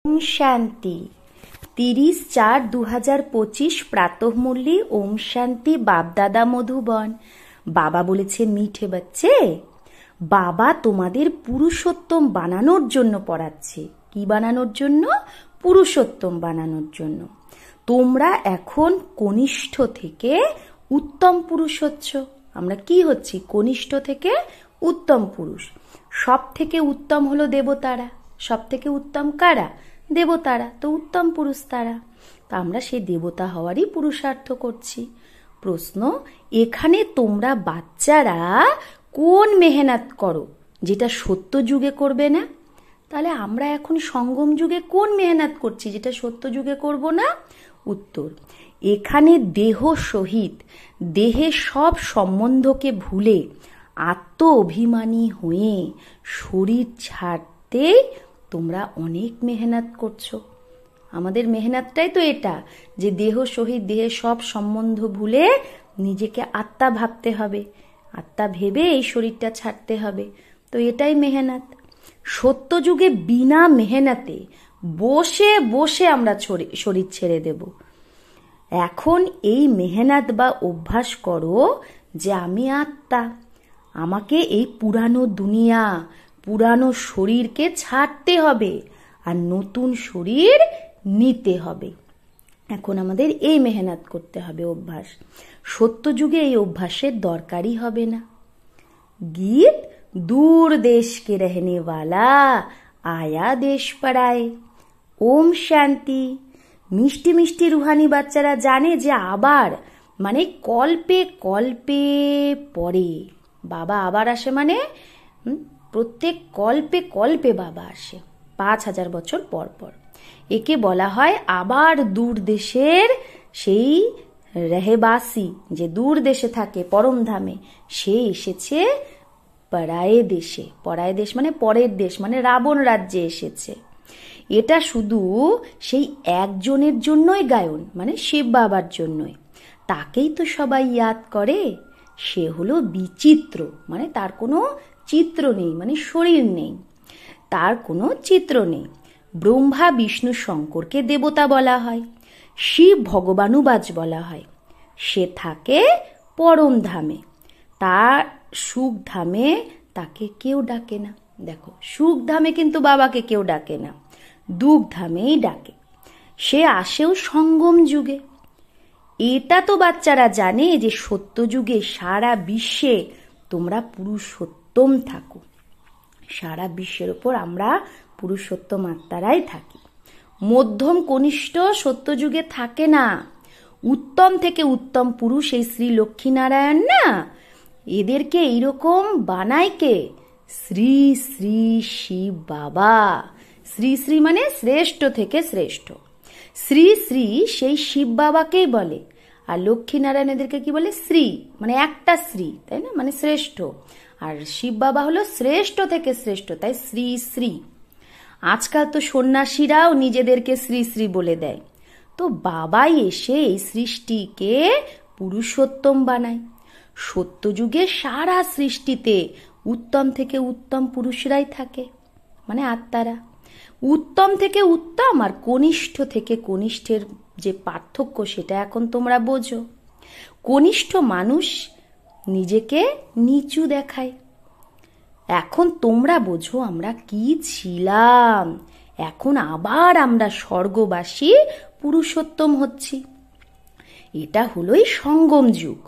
ওম শান্তি 30/4/2025 প্রাতঃমূল্যে ওম শান্তি বাপদাদা মধুবন। বাবা বলেছে মিঠে বাচ্চে, বাবা তোমাদের পুরুষোত্তম বানানোর জন্য পড়াচ্ছে। কি বানানোর জন্য? পুরুষোত্তম বানানোর জন্য। তোমরা এখন কনিষ্ঠ থেকে উত্তম পুরুষ হচ্ছ। আমরা কি হচ্ছি? কনিষ্ঠ থেকে উত্তম পুরুষ। সব থেকে উত্তম হলো দেবতারা। সব থেকে উত্তম কারা? দেবতারা। তো উত্তম পুরুষ তারা। তা আমরা সেই দেবতা হওয়ারই পুরুষার্থ করছি। প্রশ্ন, এখানে তোমরা বাচ্চারা কোন মেহনত করো যেটা সত্য যুগে করবে না? তাহলে আমরা এখন সঙ্গম যুগে কোন মেহনত করছি যেটা সত্য যুগে করব না? উত্তর, এখানে দেহ সহিত দেহের সব সম্বন্ধকে ভুলে আত্ম অভিমানী হয়ে শরীর ছাড়তে তোমরা অনেক মেহনত করছো। আমাদের মেহনতটাই তো এটা, যে দেহ সহিত দেহের সব সম্বন্ধ ভুলে নিজেকে আত্মা ভাবতে হবে, আত্মা ভেবে এই শরীরটা ছাড়তে হবে। তো এটাই মেহনত। সত্য যুগে বিনা মেহনতে বসে বসে আমরা শরীর ছেড়ে দেব। এখন এই মেহনত বা অভ্যাস করো যে আমি আত্মা, আমাকে এই পুরানো দুনিয়া, পুরানো শরীরকে ছাড়তে হবে আর নতুন শরীর নিতে হবে। এখন আমাদের এই মেহনত করতে হবে, অভ্যাস। সত্য যুগে এই অভ্যাসের দরকারই হবে না। গীত, দূর দেশ কে রহনে ওয়ালা আয়া দেশ পড়ায়। ওম শান্তি। মিষ্টি মিষ্টি রুহানি বাচ্চারা জানে যে আবার মানে কল্পে কল্পে পরে বাবা আবার আসে, মানে প্রত্যেক কল্পে কল্পে বাবা আসে, 5000 বছর পর পর। একে বলা হয় আবার দূর দেশের সেই রেহেবাসী, যে দূর দেশে থাকে পরম ধামে, সে এসেছে পরায়ে দেশে। পরায়ে দেশ মানে পরের দেশ, মানে রাবণ রাজ্যে এসেছে। এটা শুধু সেই একজনের জন্যই গায়ন, মানে শিব বাবার জন্যই। তাকেই তো সবাই ইয়াদ করে। সে হলো বিচিত্র, মানে তার কোনো চিত্র নেই, মানে শরীর নেই, তার কোনো চিত্র নেই। ব্রহ্মা বিষ্ণু শঙ্করকে দেবতা বলা হয়, শিব ভগবানুবাজ বলা হয়। সে থাকে পরম ধামে, তার সুখ ধামে তাকে কেউ ডাকে না। দেখো, সুখ ধামে কিন্তু বাবাকে কেউ ডাকে না, দুঃখ ধামেই ডাকে। সে আসেও সঙ্গম যুগে। এটা তো বাচ্চারা জানে যে সত্য যুগে সারা বিশ্বে তোমরা পুরুষোত্তম থাকো। সারা বিশ্বের ওপর আমরা পুরুষোত্তম আত্মারাই থাকি। মধ্যম কনিষ্ঠ সত্য যুগে থাকে না। উত্তম থেকে উত্তম পুরুষ এই শ্রী লক্ষ্মীনারায়ণ না, এদেরকে এইরকম বানায় কে? শ্রী শ্রী শিব বাবা। শ্রী শ্রী মানে শ্রেষ্ঠ থেকে শ্রেষ্ঠ। শ্রী শ্রী সেই শিব বাবাকেই বলে। আর লক্ষ্মীনারায়ণ এদেরকে কি বলে? শ্রী, মানে একটা শ্রী, তাই না, মানে শ্রেষ্ঠ। আর শিব বাবা হলো শ্রেষ্ঠ থেকে শ্রেষ্ঠ, তাই শ্রী শ্রী। আজকাল তো সন্ন্যাসীরাও নিজেদেরকে শ্রী শ্রী বলে দেয়। তো বাবাই এসে এই সৃষ্টিকে পুরুষোত্তম বানায়। সত্যযুগে সারা সৃষ্টিতে উত্তম থেকে উত্তম পুরুষরাই থাকে, মানে আত্মারা। উত্তম থেকে উত্তম আর কনিষ্ঠ থেকে কনিষ্ঠের যে পার্থক্য, সেটা এখন তোমরা বোঝো। কনিষ্ঠ মানুষ নিজেকে নিচু দেখায়। এখন তোমরা বোঝো আমরা কি ছিলাম, এখন আবার আমরা স্বর্গবাসী পুরুষোত্তম হচ্ছি। এটা হলোই সঙ্গম যুগ।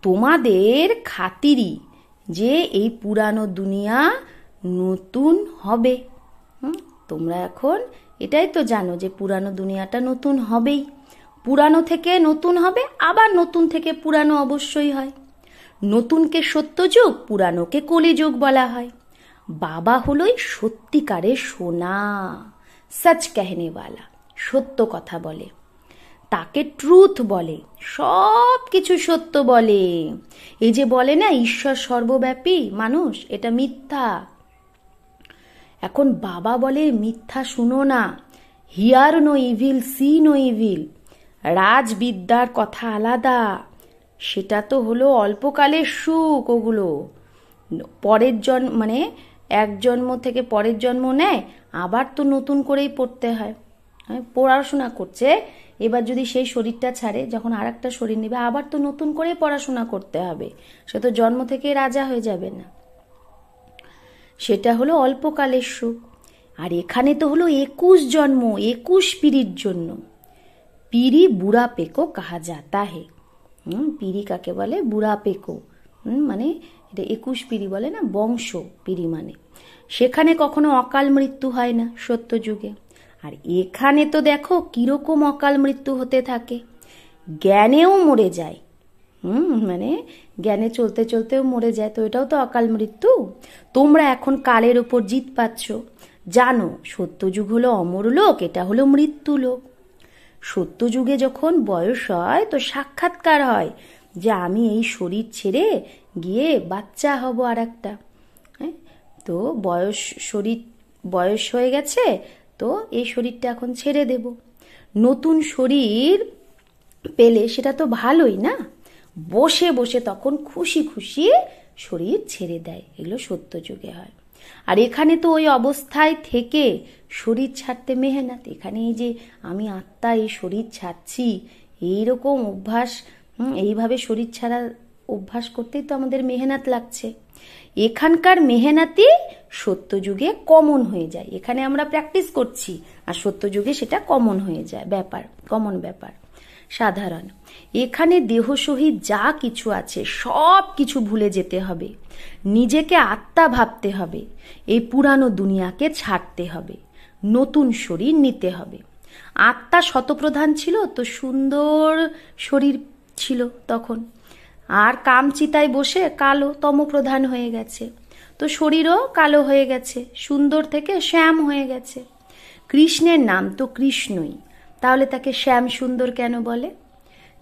তোমাদের খাতিরই যে এই পুরানো দুনিয়া নতুন হবে। তোমরা এখন এটাই তো জানো যে পুরানো দুনিয়াটা নতুন হবেই। পুরানো থেকে নতুন হবে, আবার নতুন থেকে পুরানো অবশ্যই হয়। নতুনকে সত্যযুগ, পুরানোকে কলিযুগ বলা হয়। বাবা হলোই সত্যিকারের সোনা, সচ কেহনেওয়ালা, সত্য কথা বলে। তাকে ট্রুথ বলে, সব কিছু সত্য বলে। এই যে বলে না ঈশ্বর সর্বব্যাপী, মানুষ এটা মিথ্যা। এখন বাবা বলে মিথ্যা শুনো না, hear no evil, see no evil. রাজবিদ্যার কথা আলাদা, সেটা তো হলো অল্পকালের সুখ। ওগুলো পরের জন্ম, মানে এক জন্ম থেকে পরের জন্ম নেয়, আবার তো নতুন করেই পড়তে হয়। পড়াশোনা করছে, এবার যদি সেই শরীরটা ছাড়ে, যখন আর একটা শরীর নেবে আবার তো নতুন করে পড়াশোনা করতে হবে। সে তো জন্ম থেকে রাজা হয়ে যাবে না। সেটা হলো অল্পকালের সুখ। আর এখানে তো হলো 21 জন্ম, 21 পিঢ়ির জন্য। পিঢ়ি বুড়া পেকো কাহা যাতা হে। পিঢ়ি কাকে বলে? বুড়া পেকো। মানে এটা 21 পিঢ়ি বলে না, বংশ পিঢ়ি মানে। সেখানে কখনো অকাল মৃত্যু হয় না সত্য যুগে। আর এখানে তো দেখো কিরকম অকাল মৃত্যু হতে থাকে, জ্ঞানেও মরে যায়। মানে জ্ঞানে চলতে চলতেও মরে যায়, তো এটাও তো অকাল মৃত্যু। তোমরা এখন কালের ওপর জিত পাচ্ছ। জানো সত্যযুগ হলো অমর লোক, এটা হলো মৃত্যু লোক। সত্যযুগে যখন বয়স হয় তো সাক্ষাৎকার হয় যে আমি এই শরীর ছেড়ে গিয়ে বাচ্চা হব আর একটা। তো বয়স হয়ে গেছে, তো এই শরীরটা এখন ছেড়ে দেব। নতুন শরীর পেলে সেটা তো ভালোই না, বসে বসে তখন খুশি খুশি শরীর ছেড়ে দেয়। এগুলো সত্য যুগে হয়। আর এখানে তো ওই অবস্থায় থেকে শরীর ছাড়তে মেহনত। এখানে এই যে আমি আত্মা এই শরীর ছাড়ছি, এইরকম অভ্যাস, এইভাবে শরীর ছাড়া অভ্যাস করতেই তো আমাদের মেহনত লাগছে। এখানকার মেহনতই সত্য যুগে কমন হয়ে যায়। এখানে আমরা প্র্যাকটিস করছি, আর সত্য যুগে সেটা কমন হয়ে যায়, কমন ব্যাপার, সাধারণ। এখানে দেহ সহিত যা কিছু আছে সব কিছু ভুলে যেতে হবে, নিজেকে আত্মা ভাবতে হবে, এই পুরানো দুনিয়াকে ছাড়তে হবে, নতুন শরীর নিতে হবে। আত্মা শতপ্রধান ছিল, তো সুন্দর শরীর ছিল তখন। আর কামচিতায় বসে কালো তমপ্রধান হয়ে গেছে, তো শরীরও কালো হয়ে গেছে, সুন্দর থেকে শ্যাম হয়ে গেছে। কৃষ্ণের নাম তো কৃষ্ণই, তাহলে তাকে শ্যাম সুন্দর কেন বলে?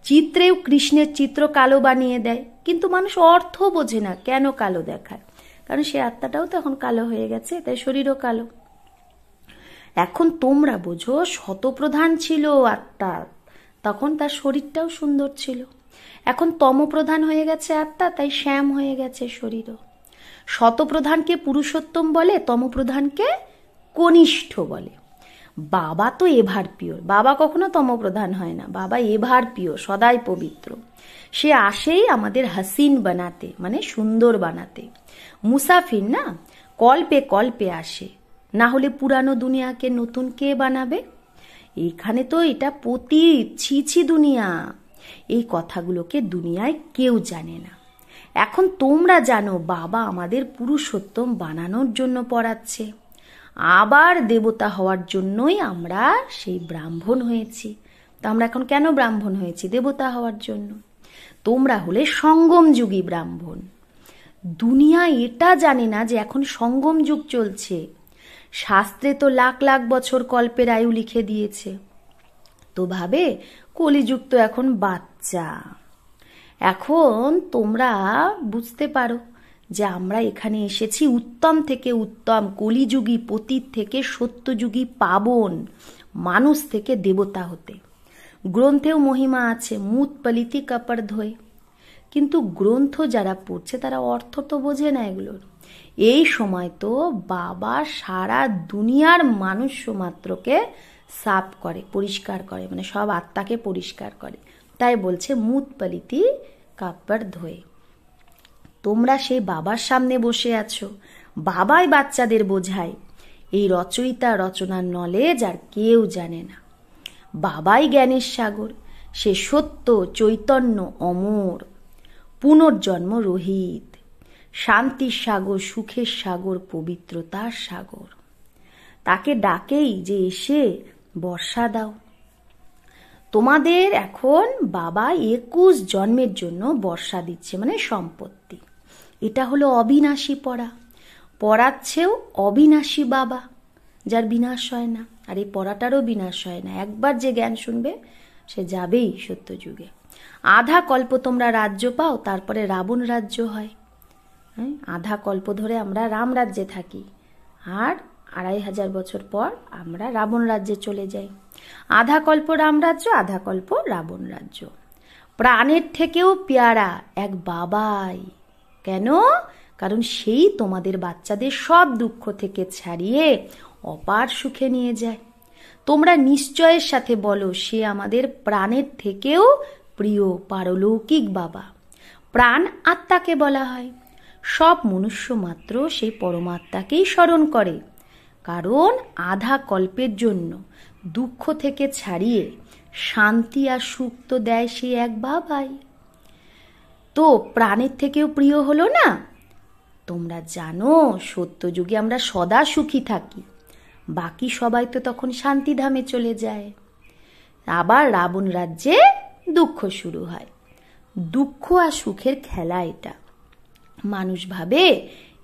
চিত্রেও কৃষ্ণের চিত্র কালো বানিয়ে দেয়, কিন্তু মানুষ অর্থ বোঝে না কেন কালো দেখায়, কারণ সে আত্মাটাও তো এখন কালো হয়ে গেছে, তাই শরীরও কালো। এখন তোমরা বোঝো, শতপ্রধান ছিল আত্মা, তখন তার শরীরটাও সুন্দর ছিল। এখন তমপ্রধান হয়ে গেছে আত্মা, তাই শ্যাম হয়ে গেছে শরীরও। শতপ্রধানকে পুরুষোত্তম বলে, তমপ্রধানকে কনিষ্ঠ বলে। বাবা তো এভার পিওর, বাবা কখনো তমপ্রধান হয় না, বাবা এভার পিওর, সদাই পবিত্র। সে আসেই আমাদের হাসিন বানাতে, মানে সুন্দর বানাতে। মুসাফির না, কল্পে কল্পে আসে, না হলে পুরানো দুনিয়াকে নতুন কে বানাবে? এখানে তো এটা পতীত, ছিছি দুনিয়া। এই কথাগুলোকে দুনিয়ায় কেউ জানে না। এখন তোমরা জানো বাবা আমাদের পুরুষোত্তম বানানোর জন্য পড়াচ্ছে, আবার দেবতা হওয়ার জন্যই আমরা সেই ব্রাহ্মণ হয়েছি। তো আমরা এখন কেন ব্রাহ্মণ হয়েছি? দেবতা হওয়ার জন্য। তোমরা হলে সঙ্গম যুগী ব্রাহ্মণ। দুনিয়া এটা জানে না যে এখন সঙ্গম যুগ চলছে। শাস্ত্রে তো লাখ লাখ বছর কল্পের আয়ু লিখে দিয়েছে, তো ভাবে কলিযুগ তো এখন বাচ্চা। এখন তোমরা বুঝতে পারো যে আমরা এখানে এসেছি উত্তম থেকে উত্তম, কলিযুগী পতীত থেকে সত্যযুগী পাবন মানুষ থেকে দেবতা হতে। গ্রন্থেও মহিমা আছে, মুত পলিতি কাপড় ধোয়, কিন্তু গ্রন্থ যারা পড়ছে তারা অর্থ তো বোঝে না এগুলোর। এই সময় তো বাবা সারা দুনিয়ার মানুষ মাত্রকে সাফ করে, পরিষ্কার করে, মানে সব আত্মাকে পরিষ্কার করে, তাই বলছে মুত পলিতি কাপড় ধোয়ে। তোমরা সেই বাবার সামনে বসে আছো, বাবাই বাচ্চাদের বোঝায়। এই রচয়িতা রচনার নলেজ আর কেউ জানে না। বাবাই জ্ঞানের সাগর, সে সত্য চৈতন্য অমর, পুনর্জন্ম রহিত, শান্তির সাগর, সুখের সাগর, পবিত্রতার সাগর। তাকে ডাকেই যে এসে বর্ষা দাও। তোমাদের এখন বাবা 21 জন্মের জন্য বর্ষা দিচ্ছে, মানে সম্পত্তি। এটা হলো অবিনাশী পড়া, পড়াচ্ছেও অবিনাশী বাবা, যার বিনাশ হয় না। আর এই পড়াটারও বিনাশ হয় না, একবার যে জ্ঞান শুনবে সে যাবেই সত্য যুগে। আধা কল্প তোমরা রাজ্য পাও, তারপরে রাবণ রাজ্য হয়। আধা কল্প ধরে আমরা রাম রাজ্যে থাকি, আর 2500 বছর পর আমরা রাবণ রাজ্যে চলে যাই। আধা কল্প রাম রাজ্য, আধা কল্প রাবণ রাজ্য। প্রাণের থেকেও পেয়ারা এক বাবাই। কেন? কারণ সেই তোমাদের বাচ্চাদের সব দুঃখ থেকে ছাড়িয়ে অপার সুখে নিয়ে যায়। তোমরা নিশ্চয়ের সাথে বলো, সে আমাদের প্রাণের থেকেও প্রিয় পারলৌকিক বাবা। প্রাণ আত্মাকে বলা হয়। সব মনুষ্য মাত্র সেই পরমাত্মাকেই স্মরণ করে, কারণ আধা কল্পের জন্য দুঃখ থেকে ছাড়িয়ে শান্তি আর সুখ তো দেয় সেই এক বাবাই। তো প্রাণের থেকেও প্রিয় হলো না? তোমরা জানো সত্যযুগে আমরা সদা সুখী থাকি, বাকি সবাই তো তখন শান্তিধামে চলে যায়। আবার রাবণ রাজ্যে দুঃখ শুরু হয়। দুঃখ আর সুখের খেলা এটা। মানুষ ভাবে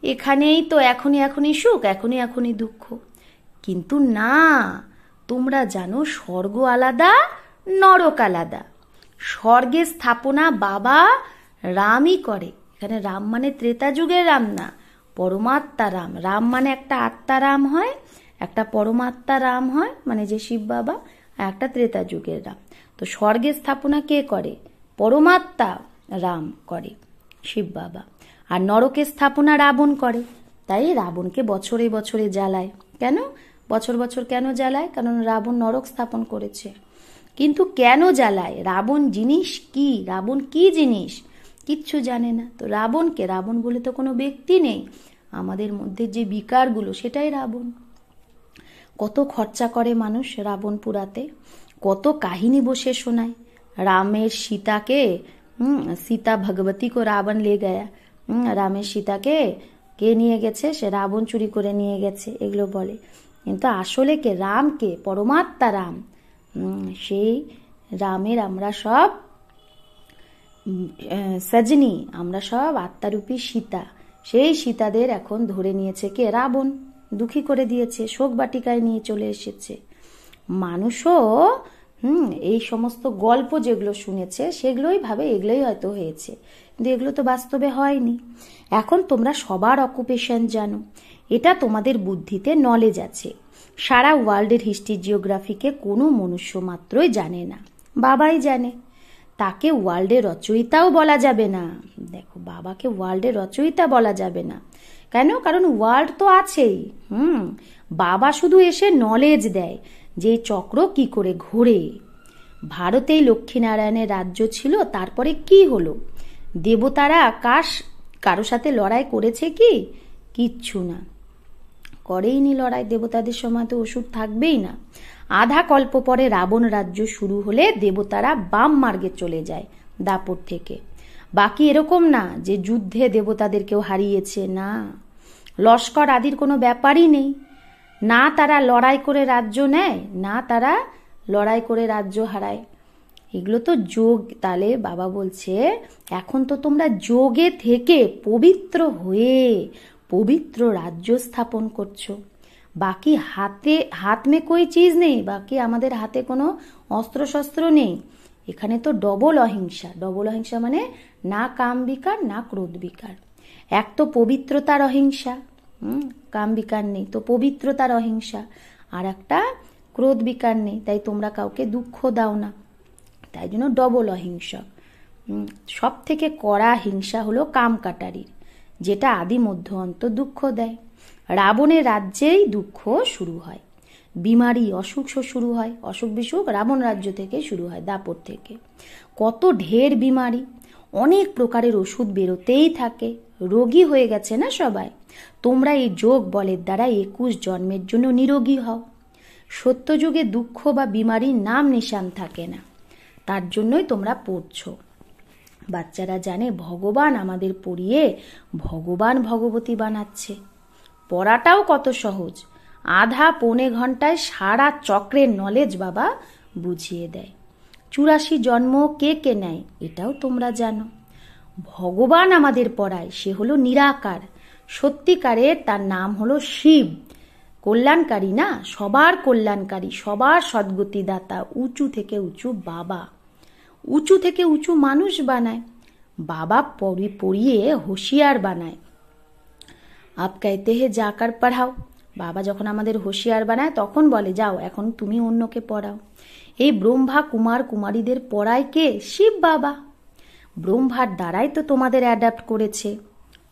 এখানেই তো এখনই এখনই সুখ, এখনই এখনই দুঃখ, কিন্তু না। তোমরা জানো স্বর্গ আলাদা, নরক আলাদা। স্বর্গের স্থাপনা বাবা রামই করে। এখানে রাম মানে ত্রেতা যুগের রাম না, পরমাত্মা রাম। রাম মানে একটা আত্মা রাম হয়, একটা পরমাত্মা রাম হয়, মানে যে শিব বাবা, আর একটা ত্রেতা যুগের রাম। তো স্বর্গের স্থাপনা কে করে? পরমাত্মা রাম করে, শিব বাবা। আর নরকের স্থাপনা রাবণ করে। তাই রাবণকে বছরে বছরে জ্বালায়। কেন বছর বছর কেন জ্বালায়? কারণ রাবণ নরক স্থাপন করেছে। কিন্তু কেন জ্বালায়? রাবণ জিনিস কি? রাবণ কি জিনিস কিচ্ছু জানে না। তো রাবণকে, রাবণ বলে তো কোনো ব্যক্তি নেই, আমাদের মধ্যে যে বিকারগুলো সেটাই রাবণ। কত খরচা করে মানুষ রাবণ পুরাতে, কত কাহিনী বসে শোনায়। রামের সীতাকে, সীতা ভগবতী কো রাবণ লে গয়া, রামের সীতাকে কে নিয়ে গেছে? সে রাবণ চুরি করে নিয়ে গেছে, এগুলো বলে। কিন্তু আসলে কে? রামকে, পরমাত্মা রাম। সেই রামের আমরা সব সজনী, আমরা সব আত্মারূপী সীতা। সেই সীতাদের এখন ধরে নিয়েছে কে? রাবণ। দুঃখী করে দিয়েছে, শোক বাটিকায় নিয়ে চলে এসেছে। মানুষও এই সমস্ত গল্প যেগুলো শুনেছে সেগুলোই ভাবে এগুলোই হয়তো হয়েছে, কিন্তু এগুলো তো বাস্তবে হয়নি। এখন তোমরা সবার অকুপেশন জানো, এটা তোমাদের বুদ্ধিতে নলেজ আছে। সারা ওয়ার্ল্ডের হিস্ট্রি জিওগ্রাফিকে কোনো মনুষ্য মাত্রই জানে না, বাবাই জানে। তাকে ওয়ার্ল্ডের রচয়িতাও বলা যাবে না। দেখো, বাবাকে ওয়ার্ল্ডের রচয়িতা বলা যাবে না। কেন? কারণ ওয়ার্ল্ড তো আছেই। বাবা শুধু এসে নলেজ দেয় যে চক্র কি করে ঘোরে। ভারতেই লক্ষ্মীনারায়ণের রাজ্য ছিল, তারপরে কি হলো? দেবতারা কারো সাথে লড়াই করেছে কি? কিচ্ছু না, করেইনি লড়াই। দেবতাদের সময় তো ওষুধ থাকবেই না। আধা কল্প পরে রাবণ রাজ্য শুরু হলে দেবতারা বাম মার্গে চলে যায় দাপট থেকে। বাকি এরকম না যে যুদ্ধে দেবতাদেরকেও হারিয়েছে, না। লস্কর আদির কোনো ব্যাপারই নেই। না তারা লড়াই করে রাজ্য নেয়, না তারা লড়াই করে রাজ্য হারায়। এগুলো তো যোগ। তাহলে বাবা বলছে এখন তো তোমরা যোগে থেকে পবিত্র হয়ে পবিত্র রাজ্য স্থাপন করছো। বাকি হাত মে কোই চিজ নেই, বাকি আমাদের হাতে কোনো অস্ত্র শস্ত্র নেই। এখানে তো ডবল অহিংসা। ডবল অহিংসা মানে না কাম বিকার, না ক্রোধ বিকার। এক তো পবিত্রতার অহিংসা, কাম বিকার নেই, তো পবিত্রতার অহিংসা। আর একটা ক্রোধ বিকার নেই, তাই তোমরা কাউকে দুঃখ দাও না, তাই জন্য ডবল অহিংসক। সব থেকে কড়া হিংসা হলো কাম কাটারির, যেটা আদি মধ্য অন্ত দুঃখ দেয়। রাবণের রাজ্যেই দুঃখ শুরু হয়, বিমারি অসুখ শুরু হয়। অসুখ বিসুখ রাবণ রাজ্য থেকে শুরু হয়, দাপট থেকে। কত ঢের বিমারি, অনেক প্রকারের ওষুধ বেরোতেই থাকে। রোগী হয়ে গেছে না সবাই। তোমরা এই যোগ বলের দ্বারা 21 জন্মের জন্য নিরোগী হও। সত্যযুগে দুঃখ বা বিমারির নাম নিশান থাকে না, তার জন্যই তোমরা পড়ছো। বাচ্চারা জানে ভগবান আমাদের পড়িয়ে ভগবান ভগবতী বানাচ্ছে। পড়াটাও কত সহজ, আধা পৌনে ঘন্টায় সারা চক্রের নলেজ বাবা বুঝিয়ে দেয়। 84 জন্ম কে কে নেয় এটাও তোমরা জানো। ভগবান আমাদের পড়ায়, সে হলো নিরাকার। সত্যিকারের তার নাম হলো শিব। কল্যাণকারী না, সবার কল্যাণকারী, সবার সদ্গতি দাতা। উঁচু থেকে উঁচু বাবা, উঁচু থেকে উঁচু মানুষ বানায়। বাবা পড়িয়ে হোশিয়ার বানায়। আপ कहते हैं जाकर पढ़ाओ। বাবা যখন আমাদের হোশিয়ার বানায় তখন বলে যাও এখন তুমি অন্যকে পড়াও। এই ব্রহ্মা কুমার কুমারীদের পড়ায় কে? শিব বাবা। ব্রহ্মার দ্বারাই তো তোমাদের অ্যাডাপ্ট করেছে।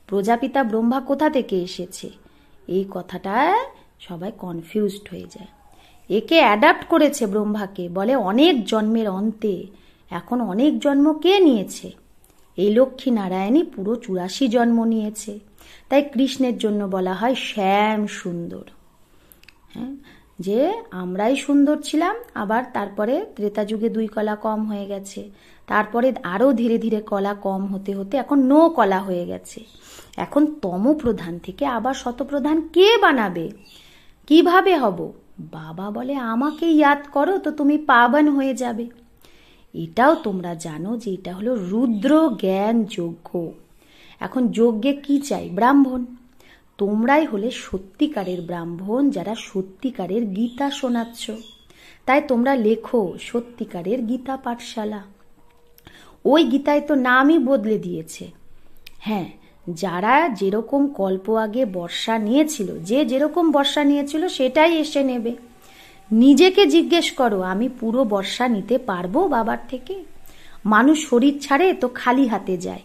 প্রজাপিতা ব্রহ্মা কোথা থেকে এসেছে? এই কথাটা সবাই কনফিউজড হয়ে যায়। একে অ্যাডাপ্ট করেছে ব্রহ্মাকে, বলে অনেক জন্মের অন্তে, এখন অনেক জন্ম কে নিয়েছে? এই লক্ষ্মী নারায়ণই পুরো 84 জন্ম নিয়েছে। তাই কৃষ্ণের জন্য বলা হয় শ্যাম সুন্দর। হ্যাঁ, যে আমরাই সুন্দর ছিলাম, আবার তারপরে ত্রেতা যুগে 2 কলা কম হয়ে গেছে, তারপরে আরো ধীরে ধীরে কলা কম হতে হতে এখন 9 কলা হয়ে গেছে। এখন তম প্রধান থেকে আবার শতপ্রধান কে বানাবে? কিভাবে হব? বাবা বলে আমাকে ইয়াদ করো তো তুমি পাবন হয়ে যাবে। এটাও তোমরা জানো যে এটা হলো রুদ্র জ্ঞান যজ্ঞ। এখন যজ্ঞে কি চাই? ব্রাহ্মণ। তোমরাই হলে সত্যিকারের ব্রাহ্মণ, যারা সত্যিকারের গীতা শোনাচ্ছ। তাই তোমরা লেখো সত্যিকারের গীতা পাঠশালা। ওই গীতায় তো নামই বদলে দিয়েছে। হ্যাঁ, যারা যেরকম কল্প আগে বর্ষা নিয়েছিল, যে যেরকম বর্ষা নিয়েছিল সেটাই এসে নেবে। নিজেকে জিজ্ঞেস করো, আমি পুরো বর্ষা নিতে পারবো বাবার থেকে? মানুষ শরীর ছাড়ে তো খালি হাতে যায়,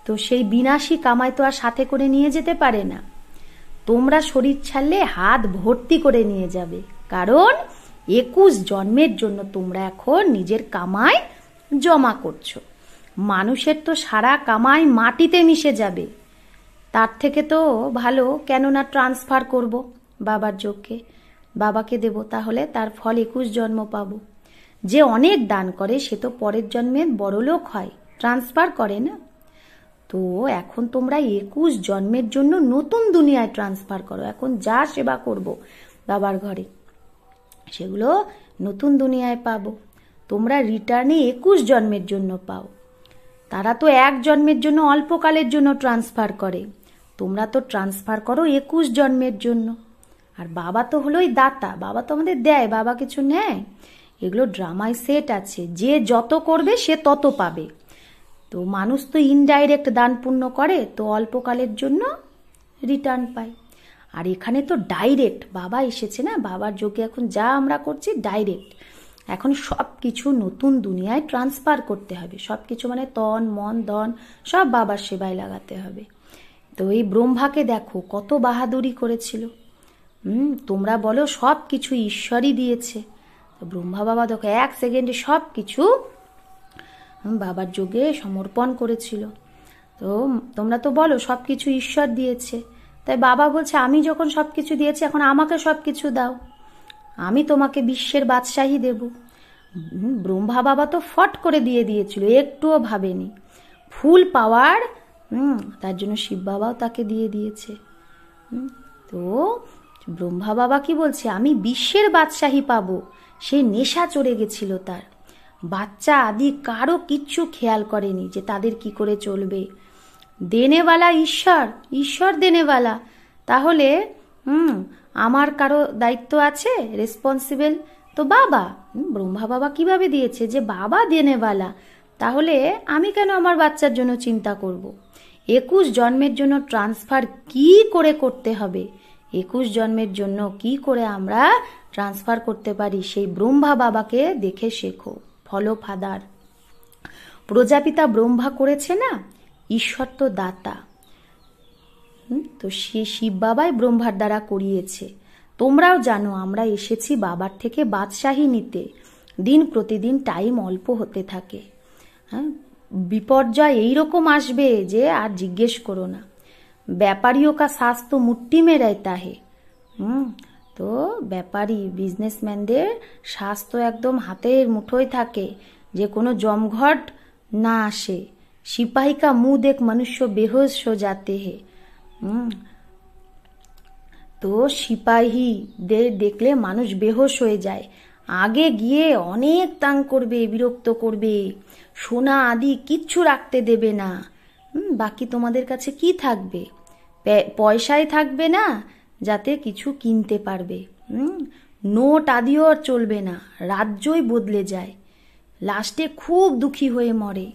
তো সেই বিনাশী কামাই তো আর সাথে করে নিয়ে যেতে পারে না। তোমরা শরীর ছাড়লে হাত ভর্তি করে নিয়ে যাবে, কারণ 21 জন্মের জন্য তোমরা এখন নিজের কামাই জমা করছো। মানুষের তো সারা কামাই মাটিতে মিশে যাবে। তার থেকে তো ভালো কেননা ট্রান্সফার করব বাবার যজ্ঞে, বাবাকে দেব, তাহলে তার ফল 21 জন্ম পাবো। যে অনেক দান করে সে তো পরের জন্মে বড়লোক হয়, ট্রান্সফার করে না। তো এখন তোমরা 21 জন্মের জন্য নতুন দুনিয়ায় ট্রান্সফার করো। এখন যা সেবা করব বাবার ঘরে, সেগুলো নতুন দুনিয়ায় পাবো। তোমরা রিটার্নে 21 জন্মের জন্য পাও। তারা তো 1 জন্মের জন্য অল্পকালের জন্য ট্রান্সফার করে, তোমরা তো ট্রান্সফার করো 21 জন্মের জন্য। আর বাবা তো হলোই দাতা, বাবা তো আমাদের দেয়, বাবা কিছু নেয়? এগুলো ড্রামায় সেট আছে, যে যত করবে সে তত পাবে। তো মানুষ তো ইনডাইরেক্ট দান পুণ্য করে, তো অল্পকালের জন্য রিটার্ন পায়। আর এখানে তো ডাইরেক্ট বাবা এসেছে না, বাবার যোগে এখন যা আমরা করছি ডাইরেক্ট। এখন সব কিছু নতুন দুনিয়ায় ট্রান্সফার করতে হবে, সব কিছু মানে তন মন ধন সব বাবার সেবায় লাগাতে হবে। তো এই ব্রহ্মাকে দেখো কত বাহাদুরি করেছিল। তোমরা বলো সব কিছু ঈশ্বরই দিয়েছে, তো ব্রহ্মা বাবা দেখো 1 সেকেন্ডে সব কিছু বাবার যোগে সমর্পণ করেছিল। তো তোমরা তো বলো সব কিছু ঈশ্বর দিয়েছে, তাই বাবা বলছে আমি যখন সব কিছু দিয়েছি এখন আমাকে সব কিছু দাও, আমি তোমাকে বিশ্বের বাদশাহী দেব। ব্রহ্মা বাবা তো ফট করে দিয়ে দিয়েছিল, একটুও ভাবেনি। ফুল পাওয়ার তার জন্য শিব বাবাও তাকে দিয়ে দিয়েছে। তো ব্রহ্মা বাবা কি বলছে, আমি বিশ্বের বাদশাহী পাবো। সে নেশা চড়ে গেছিল তার। বাচ্চা আদি কারো কিচ্ছু খেয়াল করেনি যে তাদের কি করে চলবে। দেনেওয়ালা ঈশ্বর, ঈশ্বর দেনেওয়ালা, তাহলে আমার কারো দায়িত্ব আছে, রেসপন্সিবল তো বাবা। ব্রহ্মা বাবা কিভাবে দিয়েছে যে বাবা দেনেওয়ালা, তাহলে আমি কেন আমার বাচ্চার জন্য চিন্তা করব। 21 জন্মের জন্য ট্রান্সফার কি করে করতে হবে, 21 জন্মের জন্য কি করে আমরা ট্রান্সফার করতে পারি, সেই ব্রহ্মা বাবাকে দেখে শেখো। ফলো ফাদার, প্রজাপিতা ব্রহ্মা করেছে না, ঈশ্বর তো দাতা। তো সে শিব বাবাই ব্রহ্মার দ্বারা করিয়েছে। তোমরাও জানো আমরা এসেছি বাবার থেকে বাদশাহী নিতে। দিন প্রতিদিন টাইম অল্প হতে থাকে। হ্যাঁ, বিপর্যয় এইরকম আসবে যে আর জিজ্ঞেস করো না। ব্যাপারীও কা শ্বাস তো মুট্টি মে রহতা হে। তো ব্যাপারী বিজনেসম্যানদের শ্বাস তো একদম হাতের মুঠোয় থাকে, যে কোনো জমঘট না আসে। সিপাহী কা মুঁহ দেখ মনুষ্য বেহোশ হো যাতে হে। তো সিপাহীদের দেখলে মানুষ বেহোশ হয়ে যায়। আগে গিয়ে অনেক তাং করবে, বিরক্ত করবে, সোনা আদি কিচ্ছু রাখতে দেবে না। বাকি তোমাদের কাছে কি থাকবে? পয়সাই থাকবে না যাতে কিছু কিনতে পারবে। নোট আদিও আর চলবে না, রাজ্যই বদলে যায়। লাস্টে খুব দুঃখী হয়ে মরে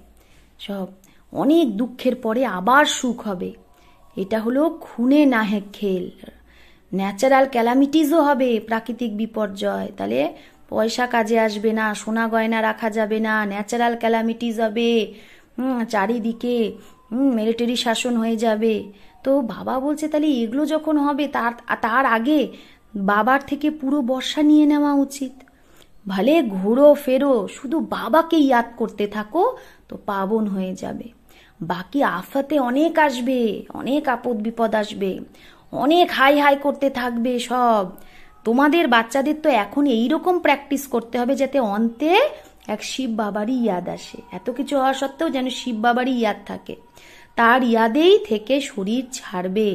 সব। অনেক দুঃখের পরে আবার সুখ হবে। এটা হলো খুনে নাহে খেল। ন্যাচারাল ক্যালামিটিসও হবে, প্রাকৃতিক বিপর্যয়, তাহলে পয়সা কাজে আসবে না, সোনা গয়না রাখা যাবে না, ন্যাচারাল ক্যালামিটিস হবে, চারিদিকে মিলিটারি শাসন হয়ে যাবে। তো বাবা বলছে তাহলে এগুলো যখন হবে তার আগে বাবার থেকে পুরো বর্ষা নিয়ে নেওয়া উচিত। ভলে ঘুরো ফেরো, শুধু বাবাকে ইয়াদ করতে থাকো তো পাবন হয়ে যাবে। বাকি আফাতে অনেক আসবে, অনেক আপদ বিপদ আসবে, অনেক হাই হাই করতে থাকবে সব। তোমাদের বাচ্চাদের তো এখন এইরকম প্র্যাকটিস করতে হবে যাতে অন্তে এক শিব বাবারই ইয়াদ আসে। এত কিছু হওয়া সত্ত্বেও যেন শিব বাবারই ইয়াদ থাকে, তার ইয়াদেই থেকে শরীর ছাড়বে।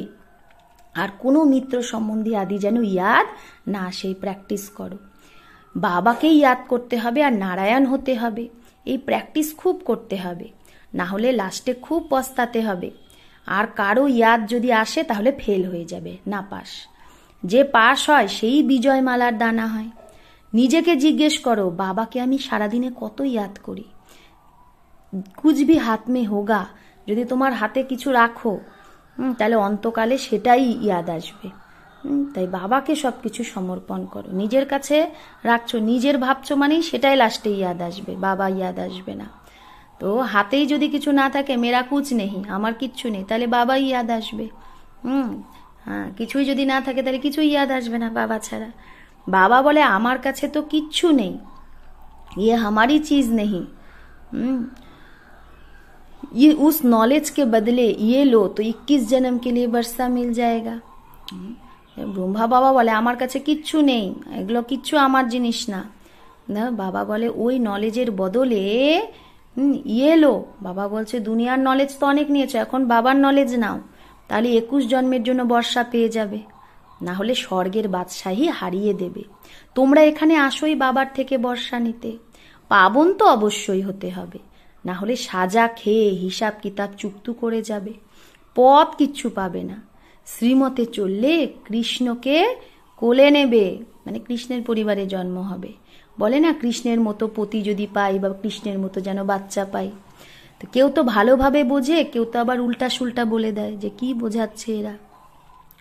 আর কোনো মিত্র সম্বন্ধী আদি যেন ইয়াদ না, সেই প্র্যাকটিস করো। বাবাকেই ইয়াদ করতে হবে আর নারায়ণ হতে হবে, এই প্র্যাকটিস খুব করতে হবে, না হলে লাস্টে খুব পস্তাতে হবে। আর কারো ইয়াদ যদি আসে তাহলে ফেল হয়ে যাবে, না পাস। যে পাস হয় সেই বিজয়মালার দানা হয়। নিজেকে জিজ্ঞেস করো, বাবাকে আমি সারাদিনে কত ইয়াদ করি? কুছ ভি হাত মে হোগা, যদি তোমার হাতে কিছু রাখো তাহলে অন্তকালে সেটাই ইয়াদ আসবে। তাই বাবাকে সবকিছু সমর্পণ করো। নিজের কাছে রাখছো, নিজের ভাবছো মানেই সেটাই লাস্টে ইয়াদ আসবে, বাবা ইয়াদ আসবে না। তো হাতেই যদি কিছু না থাকে, মেরা কুছ নেই, আমার কিচ্ছু নেই, তাহলে বাবাই ইয়াদ আসবে। হ্যাঁ, কিছুই যদি না থাকে তাহলে কিছুই ইয়াদ আসবে না বাবা ছাড়া। বাবা বলে আমার কাছে তো কিচ্ছু নেই, ये हमारी चीज नहीं, ये उस नॉलेज के बदले ये लो तो 21 जन्म के लिए वर्षा मिल जाएगा। ব্রহ্মা বাবা বলে আমার কাছে কিচ্ছু নেই, এগুলো কিচ্ছু আমার জিনিস না। বাবা বলে ওই নলেজের বদলে ইয়ে লো। বাবা বলছে দুনিয়ার নলেজ তো অনেক নিয়েছো, এখন বাবার নলেজ নাও, তাহলে 21 জন্মের জন্য বর্ষা পেয়ে যাবে, না হলে স্বর্গের বাদশাহী হারিয়ে দেবে। তোমরা এখানে আসোই বাবার থেকে বর্ষা নিতে, পাবন তো অবশ্যই হতে হবে, না হলে সাজা খেয়ে হিসাব কিতাব চুক্তু করে যাবে, পথ কিচ্ছু পাবে না। শ্রীমতে চললে কৃষ্ণকে কোলে নেবে, মানে কৃষ্ণের পরিবারে জন্ম হবে। বলে না কৃষ্ণের মতো পতি যদি পাই বা কৃষ্ণের মতো যেন বাচ্চা পাই। তো কেউ তো ভালোভাবে বোঝে, কেউ তো আবার উল্টা সুল্টা বলে দেয় যে কি বোঝাচ্ছে এরা।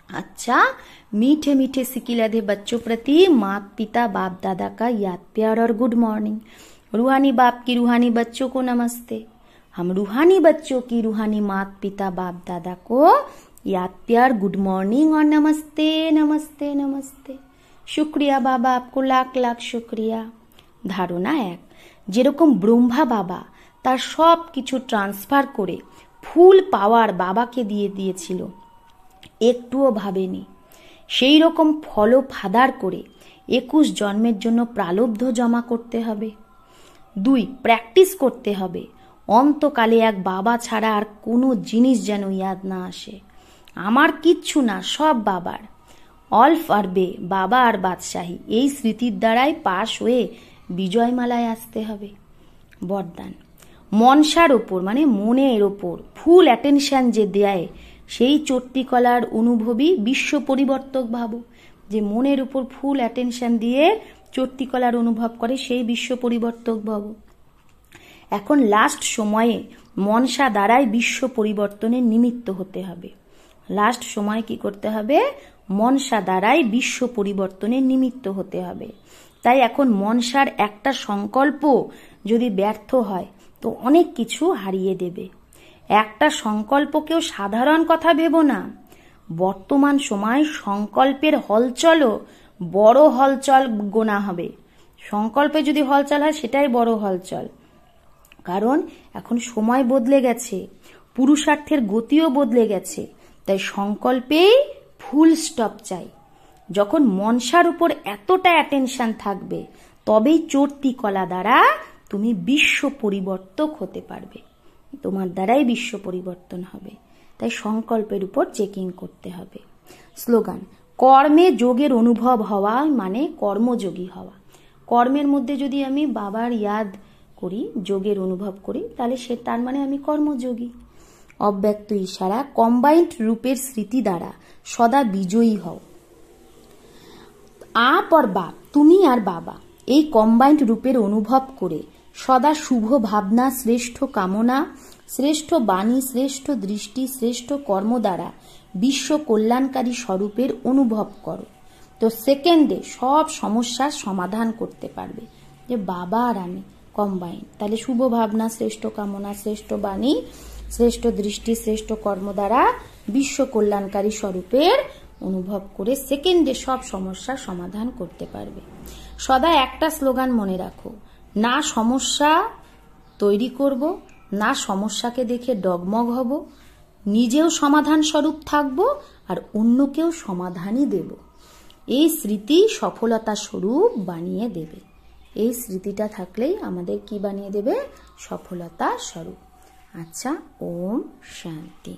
अच्छा, मीठे मीठे सिकिलाधे बच्चों प्रति माता पिता बाप दादा का याद प्यार और गुड मॉर्निंग। रूहानी बाप की रूहानी बच्चों को नमस्ते। हम रूहानी बच्चों की रूहानी माता पिता बाप दादा को याद प्यार गुड मॉर्निंग और नमस्ते नमस्ते नमस्ते। शुक्रिया बाबा, आपको लाख लाख शुक्रिया। ধারণা 1, যেরকম ব্রহ্মা বাবা তার সব কিছু ট্রান্সফার করে ফুল পাওয়ার বাবাকে দিয়ে দিয়েছিল, একটুও ভাবেনি, সেই রকম ফল ফাদার করে 21 জন্মের জন্য প্রালব্ধ জমা করতে হবে। 2, প্র্যাকটিস করতে হবে অন্তকালে এক বাবা ছাড়া আর কোনো জিনিস যেন ইয়াদ না আসে। আমার কিচ্ছু না, সব বাবার। অল্প আরবে বাবা আর বাদশাহী, এই স্মৃতির দ্বারাই পাশ হয়ে বিজয়মালায় আসতে হবে। বরদান, মনসার ওপর মানে মনের ওপর ফুল অ্যাটেনশন যে দেয় সেই চট্টিকলার অনুভবী বিশ্ব পরিবর্তক ভাবো। যে মনের উপর ফুল অ্যাটেনশন দিয়ে চট্টিকলার অনুভব করে সেই বিশ্ব পরিবর্তক ভাবো। এখন লাস্ট সময়ে মনসা দ্বারাই বিশ্ব পরিবর্তনের নিমিত্ত হতে হবে। লাস্ট সময় কি করতে হবে? মনসা দ্বারাই বিশ্ব পরিবর্তনের নিমিত্ত হতে হবে। তাই এখন মনসার একটা সংকল্প যদি ব্যর্থ হয় তো অনেক কিছু হারিয়ে দেবে। একটা সংকল্পকেও সাধারণ কথা ভেবো না। বর্তমান সময় সংকল্পের হলচলও বড় হলচল গোনা হবে। সংকল্পে যদি হলচল হয় সেটাই বড় হলচল, কারণ এখন সময় বদলে গেছে, পুরুষার্থের গতিও বদলে গেছে। তাই সংকল্পেই ফুল স্টপ চাই। যখন মনসার উপর এতটা অ্যাটেনশন থাকবে তবেই চর্তি কলা দ্বারা তুমি বিশ্ব পরিবর্তক হতে পারবে, তোমার দ্বারাই বিশ্ব পরিবর্তন হবে। তাই সংকল্পের উপর চেকিং করতে হবে। স্লোগান, কর্মে যোগের অনুভব হওয়া মানে কর্মযোগী হওয়া। কর্মের মধ্যে যদি আমি বাবার ইয়াদ করি, যোগের অনুভব করি, তাহলে তার মানে আমি কর্মযোগী। অব্যক্ত ইশারা, কম্বাইন্ড রূপের স্মৃতি দ্বারা সদা বিজয়ী হও। আপ আর বাপ, তুমি আর বাবা, এই কম্বাইন্ড রূপের অনুভব করে সদা শুভ ভাবনা, শ্রেষ্ঠ কামনা, শ্রেষ্ঠ বাণী, শ্রেষ্ঠ দৃষ্টি, শ্রেষ্ঠ কর্ম দ্বারা বিশ্ব কল্যাণকারী স্বরূপের অনুভব করো। তো সেকেন্ডে সব সমস্যার সমাধান করতে পারবে। যে বাবা আর আমি কম্বাইন, তাহলে শুভ ভাবনা, শ্রেষ্ঠ কামনা, শ্রেষ্ঠ বাণী, শ্রেষ্ঠ দৃষ্টি, শ্রেষ্ঠ কর্ম দ্বারা বিশ্ব কল্যাণকারী স্বরূপের অনুভব করে সেকেন্ডে সব সমস্যার সমাধান করতে পারবে। সদা একটা স্লোগান মনে রাখো, না সমস্যা তৈরি করব, না সমস্যাকে দেখে ডগমগ হব, নিজেও সমাধান স্বরূপ থাকব আর অন্যকেও সমাধানই দেব। এই স্মৃতি সফলতা স্বরূপ বানিয়ে দেবে। এই স্মৃতিটা থাকলেই আমাদের কি বানিয়ে দেবে? সফলতা স্বরূপ। আচ্ছা, ওম শান্তি।